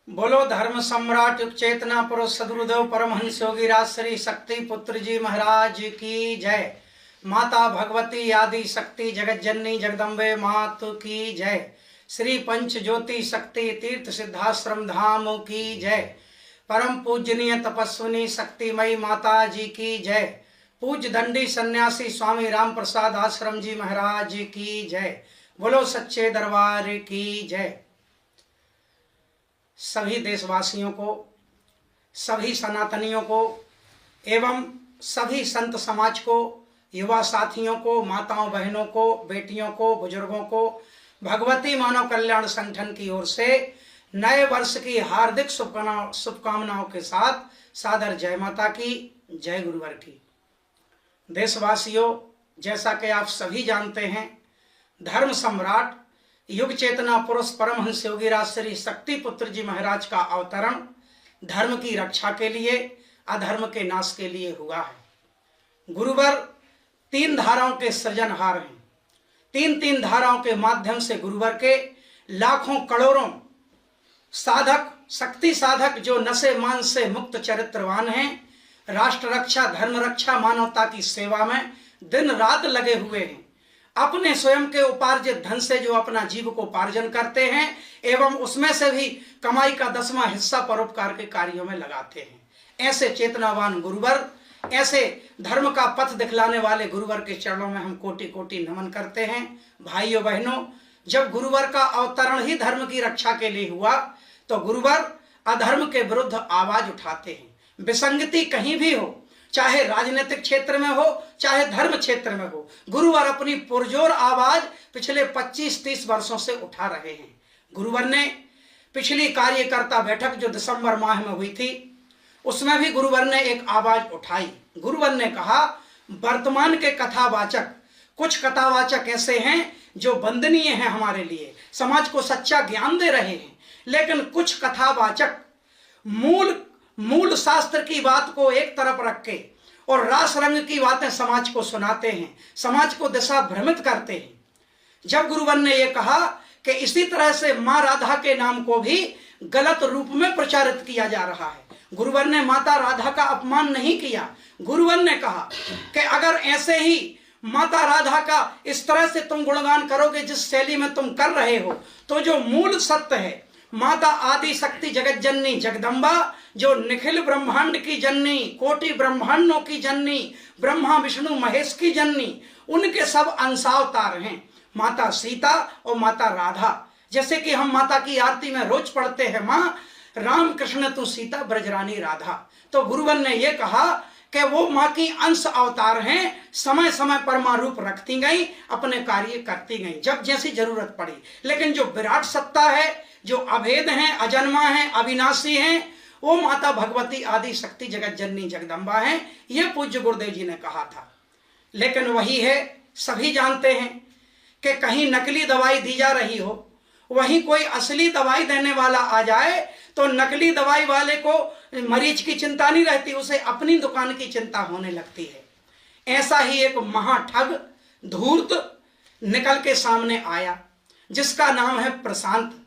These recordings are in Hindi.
बोलो धर्म सम्राट युग चेतना पुरुष सदगुरुदेव परमहंस योगी राज श्री शक्ति पुत्र जी महाराज की जय। माता भगवती आदि शक्ति जगत जननी जगदम्बे मातु की जय। श्री पंच ज्योति शक्ति तीर्थ सिद्धाश्रम धाम की जय। परम पूजनीय तपस्विनी शक्तिमयी माता जी की जय। पूज्य दंडी सन्यासी स्वामी राम प्रसाद आश्रम जी महाराज की जय। बोलो सच्चे दरबार की जय। सभी देशवासियों को, सभी सनातनियों को एवं सभी संत समाज को, युवा साथियों को, माताओं बहनों को, बेटियों को, बुजुर्गों को भगवती मानव कल्याण संगठन की ओर से नए वर्ष की हार्दिक शुभकामनाओं के साथ सादर जय माता की, जय गुरुवर की। देशवासियों, जैसा कि आप सभी जानते हैं, धर्म सम्राट युग चेतना पुरुष परमहंस योगी राज श्री शक्ति पुत्र जी महाराज का अवतरण धर्म की रक्षा के लिए, अधर्म के नाश के लिए हुआ है। गुरुवर तीन धाराओं के सृजनहार हैं। तीन धाराओं के माध्यम से गुरुवर के लाखों करोड़ों साधक, शक्ति साधक जो नशे मान से मुक्त चरित्रवान हैं, राष्ट्र रक्षा, धर्म रक्षा, मानवता की सेवा में दिन रात लगे हुए हैं। अपने स्वयं के उपार्जित धन से जो अपना जीविकोपार्जन करते हैं एवं उसमें से भी कमाई का 10वां हिस्सा परोपकार के कार्यों में लगाते हैं। ऐसे चेतनावान गुरुवर, ऐसे धर्म का पथ दिखलाने वाले गुरुवर के चरणों में हम कोटि कोटि नमन करते हैं। भाइयों बहनों, जब गुरुवर का अवतरण ही धर्म की रक्षा के लिए हुआ तो गुरुवर अधर्म के विरुद्ध आवाज उठाते हैं। विसंगति कहीं भी हो, चाहे राजनीतिक क्षेत्र में हो, चाहे धर्म क्षेत्र में हो, गुरुवर अपनी पुरजोर आवाज पिछले 25-30 वर्षों से उठा रहे हैं। गुरुवर ने पिछली कार्यकर्ता बैठक जो दिसंबर माह में हुई थी, उसमें भी गुरुवर ने एक आवाज उठाई। गुरुवर ने कहा, वर्तमान के कथावाचक, कुछ कथावाचक ऐसे हैं जो वंदनीय हैं हमारे लिए, समाज को सच्चा ज्ञान दे रहे हैं, लेकिन कुछ कथावाचक मूल शास्त्र की बात को एक तरफ रख के और रास रंग की बातें समाज को सुनाते हैं, समाज को दिशा भ्रमित करते हैं। जब गुरुवर ने यह कहा कि इसी तरह से मां राधा के नाम को भी गलत रूप में प्रचारित किया जा रहा है, गुरुवर ने माता राधा का अपमान नहीं किया। गुरुवर ने कहा कि अगर ऐसे ही माता राधा का इस तरह से तुम गुणगान करोगे जिस शैली में तुम कर रहे हो, तो जो मूल सत्य है, माता आदि शक्ति जगत जननी जगदम्बा, जो निखिल ब्रह्मांड की जननी, कोटि ब्रह्मांडों की जननी, ब्रह्मा विष्णु महेश की जननी, उनके सब अंशावतार हैं माता सीता और माता राधा। जैसे कि हम माता की आरती में रोज पढ़ते हैं, माँ राम कृष्ण तू सीता ब्रजरानी राधा, तो गुरुवर ने यह कहा कि वो माँ की अंश अवतार हैं, समय समय पर माँ रूप रखती गई, अपने कार्य करती गई जब जैसी जरूरत पड़ी। लेकिन जो विराट सत्ता है, जो अभेद हैं, अजन्मा हैं, अविनाशी हैं, वो माता भगवती आदि शक्ति जगत जननी जगदम्बा हैं। यह पूज्य गुरुदेव जी ने कहा था। लेकिन वही है, सभी जानते हैं कि कहीं नकली दवाई दी जा रही हो, वहीं कोई असली दवाई देने वाला आ जाए तो नकली दवाई वाले को मरीज की चिंता नहीं रहती, उसे अपनी दुकान की चिंता होने लगती है। ऐसा ही एक महाठग धूर्त निकल के सामने आया जिसका नाम है प्रशांत।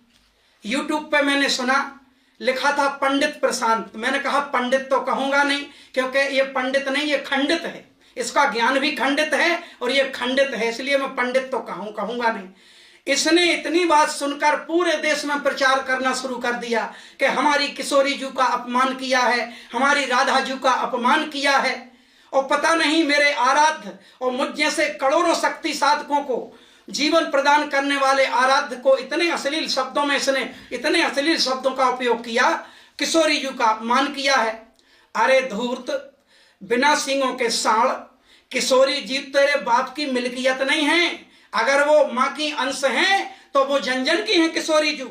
यूट्यूब पे मैंने सुना, लिखा था पंडित प्रशांत। मैंने कहा पंडित तो कहूंगा नहीं, क्योंकि ये पंडित नहीं, ये खंडित है, इसका ज्ञान भी खंडित है और ये खंडित है, इसलिए मैं पंडित तो कहूंगा नहीं। इसने इतनी बात सुनकर पूरे देश में प्रचार करना शुरू कर दिया कि हमारी किशोरी जी का अपमान किया है, हमारी राधा जी का अपमान किया है, और पता नहीं मेरे आराध्य और मुझ जैसे करोड़ों शक्ति साधकों को जीवन प्रदान करने वाले आराध्य को इतने अश्लील शब्दों में इसने इतने अश्लील शब्दों का उपयोग किया, किशोरी जी का अपमान किया है। अरे धूर्त, बिना सींगों के सांड, किशोरी जी तेरे बाप की मिल्कियत नहीं है। अगर वो माँ की अंश हैं तो वो जन की हैं किशोरी जी।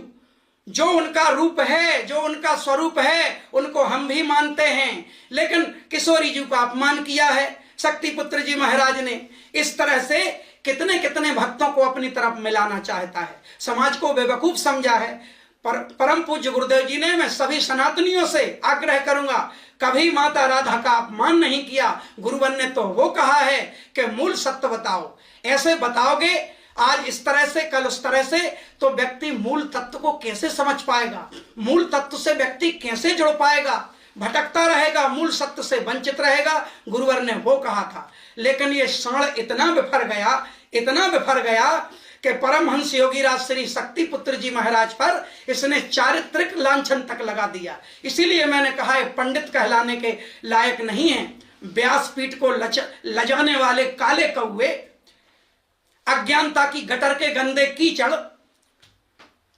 जो उनका रूप है, जो उनका स्वरूप है, उनको हम भी मानते हैं, लेकिन किशोरी जी का अपमान किया है शक्ति पुत्र जी महाराज ने। इस तरह से कितने कितने भक्तों को अपनी तरफ मिलाना चाहता है, समाज को बेवकूफ समझा है। परम पूज्य गुरुदेव जी ने, मैं सभी सनातनियों से आग्रह करूंगा, कभी माता राधा का अपमान नहीं किया। गुरुवर ने तो वो कहा है कि मूल सत्य बताओ, ऐसे बताओगे आज इस तरह से, कल उस तरह से, तो व्यक्ति मूल तत्व को कैसे समझ पाएगा? मूल तत्व से व्यक्ति कैसे जुड़ पाएगा? भटकता रहेगा, मूल सत्य से वंचित रहेगा। गुरुवर ने वो कहा था। लेकिन ये साण इतना बिफर गया, इतना बिफर गया कि परमहंस योगीराज श्री शक्तिपुत्र जी महाराज पर इसने चारित्रिक लांछन तक लगा दिया। इसीलिए मैंने कहा है पंडित कहलाने के लायक नहीं है। व्यासपीठ को लजाने वाले काले कौवे, अज्ञानता की गटर के गंदे कीचड़,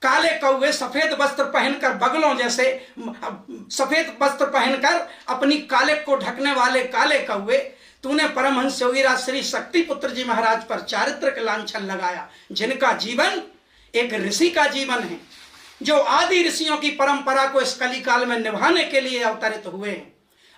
काले कौवे सफेद वस्त्र पहनकर, बगलों जैसे सफेद वस्त्र पहनकर अपनी काले को ढकने वाले काले कौवे, तूने परमहंस योगीराज श्री शक्तिपुत्र जी महाराज पर चारित्रिक लांछन लगाया, जिनका जीवन एक ऋषि का जीवन है, जो आदि ऋषियों की परंपरा को इस कलिकाल में निभाने के लिए अवतरित हुए हैं।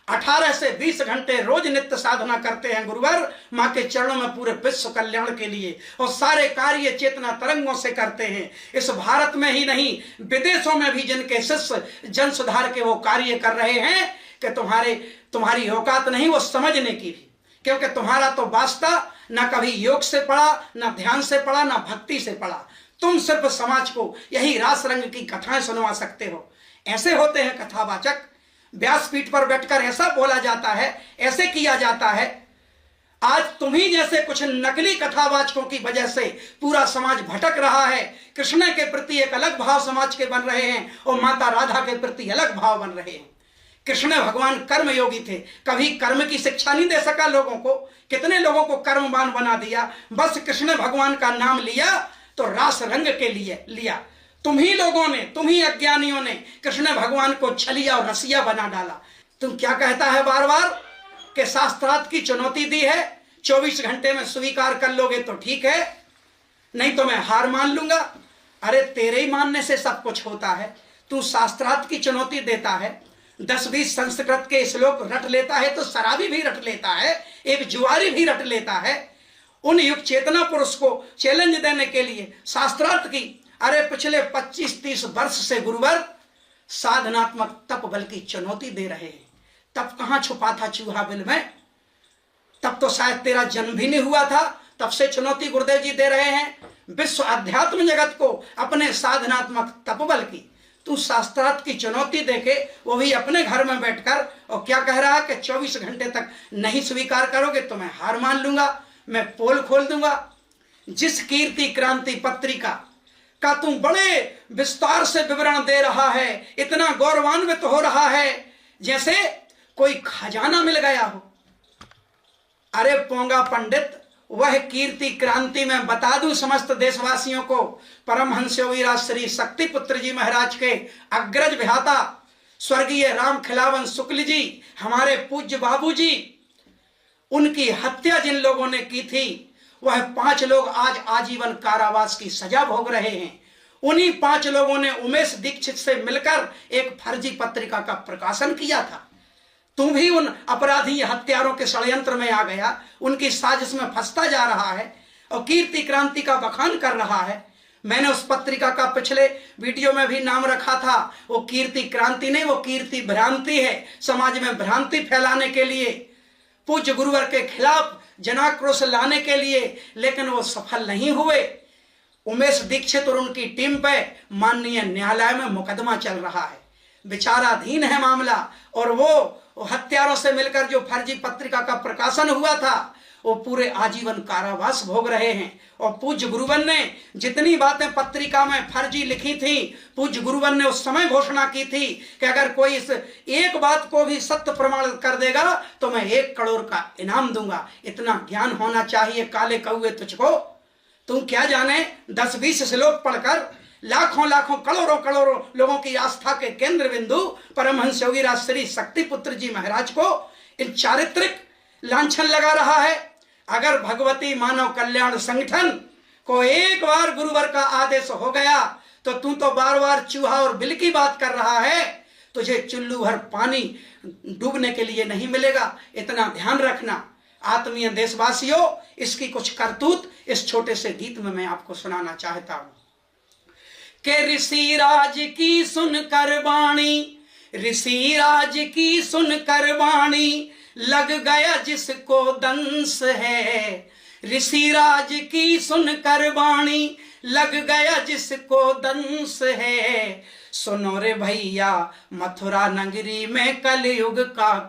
18 से 20 घंटे रोज नित्य साधना करते हैं गुरुवर माँ के चरणों में पूरे विश्व कल्याण के लिए, और सारे कार्य चेतना तरंगों से करते हैं। इस भारत में ही नहीं, विदेशों में भी जिनके शिष्य जन सुधार के वो कार्य कर रहे हैं कि तुम्हारी औकात नहीं वो समझने की भी, क्योंकि तुम्हारा तो वास्ता ना कभी योग से पढ़ा, ना ध्यान से पढ़ा, ना भक्ति से पढ़ा। तुम सिर्फ समाज को यही रास रंग की कथाएं सुनवा सकते हो। ऐसे होते हैं कथावाचक। व्यासपीठ पर बैठकर ऐसा बोला जाता है, ऐसे किया जाता है। आज तुम्ही जैसे कुछ नकली कथावाचकों की वजह से पूरा समाज भटक रहा है। कृष्ण के प्रति एक अलग भाव समाज के बन रहे हैं और माता राधा के प्रति अलग भाव बन रहे हैं। कृष्ण भगवान कर्म योगी थे, कभी कर्म की शिक्षा नहीं दे सका लोगों को। कितने लोगों को कर्मवान बना दिया। बस कृष्ण भगवान का नाम लिया तो रास रंग के लिए लिया। तुम ही लोगों ने, तुम ही अज्ञानियों ने कृष्ण भगवान को छलिया और रसिया बना डाला। तुम क्या कहता है बार बार कि शास्त्रार्थ की चुनौती दी है, 24 घंटे में स्वीकार कर लोगे तो ठीक है, नहीं तो मैं हार मान लूंगा। अरे तेरे ही मानने से सब कुछ होता है। तू शास्त्रार्थ की चुनौती देता है, 10-20 संस्कृत के श्लोक रट लेता है तो शराबी भी रट लेता है, एक जुआरी भी रट लेता है। उन युग चेतना पुरुष को चैलेंज देने के लिए शास्त्रार्थ की, अरे पिछले 25-30 वर्ष से गुरुवर साधनात्मक तप बल की चुनौती दे रहे हैं। तब कहां छुपा था चूहा बिल में? तब तो शायद तेरा जन्म भी नहीं हुआ था। तब से चुनौती गुरुदेव जी दे रहे हैं विश्व अध्यात्म जगत को अपने साधनात्मक तप बल की। तू शास्त्रार्थ की चुनौती देके, वो भी अपने घर में बैठकर, और क्या कह रहा है कि 24 घंटे तक नहीं स्वीकार करोगे तो मैं हार मान लूंगा, मैं पोल खोल दूंगा। जिस कीर्ति क्रांति पत्रिका का तू बड़े विस्तार से विवरण दे रहा है, इतना गौरवान्वित हो रहा है जैसे कोई खजाना मिल गया हो। अरे पोंगा पंडित, वह कीर्ति क्रांति में बता दूं समस्त देशवासियों को, परमहंस योगीराज श्री शक्तिपुत्र जी महाराज के अग्रज विधाता स्वर्गीय राम खिलावन शुक्ल जी, हमारे पूज्य बाबूजी, उनकी हत्या जिन लोगों ने की थी, वह 5 लोग आज आजीवन कारावास की सजा भोग रहे हैं। उन्हीं 5 लोगों ने उमेश दीक्षित से मिलकर एक फर्जी पत्रिका का प्रकाशन किया था। तू भी उन अपराधी हत्यारों के षड्यंत्र में आ गया, उनकी साजिश में फंसता जा रहा है और कीर्ति क्रांति का बखान कर रहा है। मैंने उस पत्रिका का पिछले वीडियो में भी नाम रखा था, वो कीर्ति क्रांति नहीं, वो कीर्ति भ्रांति है। समाज में भ्रांति फैलाने के लिए, पूज्य गुरुवर के खिलाफ जनाक्रोश लाने के लिए, लेकिन वो सफल नहीं हुए। उमेश दीक्षित और उनकी टीम पे माननीय न्यायालय में मुकदमा चल रहा है, विचाराधीन है मामला। और वो हत्यारों से मिलकर जो फर्जी पत्रिका का प्रकाशन हुआ था, वो पूरे आजीवन कारावास भोग रहे हैं। और पूज्य गुरुवर ने जितनी बातें पत्रिका में फर्जी लिखी थी, पूज्य गुरुवर ने उस समय घोषणा की थी कि अगर कोई इस एक बात को भी सत्य प्रमाण कर देगा तो मैं 1 करोड़ का इनाम दूंगा। इतना ज्ञान होना चाहिए काले कौवे तुझको। तुम क्या जाने 10-20 श्लोक पढ़कर लाखों लाखों करोड़ों लोगों की आस्था के केंद्र बिंदु परमहंस योगीराज श्री शक्तिपुत्र जी महाराज को इन चारित्रिक लांछन लगा रहा है। अगर भगवती मानव कल्याण संगठन को एक बार गुरुवर का आदेश हो गया तो तू तो बार बार चूहा और बिल की बात कर रहा है, तुझे चुल्लू भर पानी डूबने के लिए नहीं मिलेगा। इतना ध्यान रखना। आत्मीय देशवासियों, इसकी कुछ करतूत इस छोटे से गीत में मैं आपको सुनाना चाहता हूं कि ऋषि राज की सुनकर वाणी, ऋषि राज की सुनकर वाणी, लग गया जिसको दंश है, ऋषिराज की सुनकर वाणी लग गया जिसको दंश है। सुनो रे भैया मथुरा नगरी में कलयुग का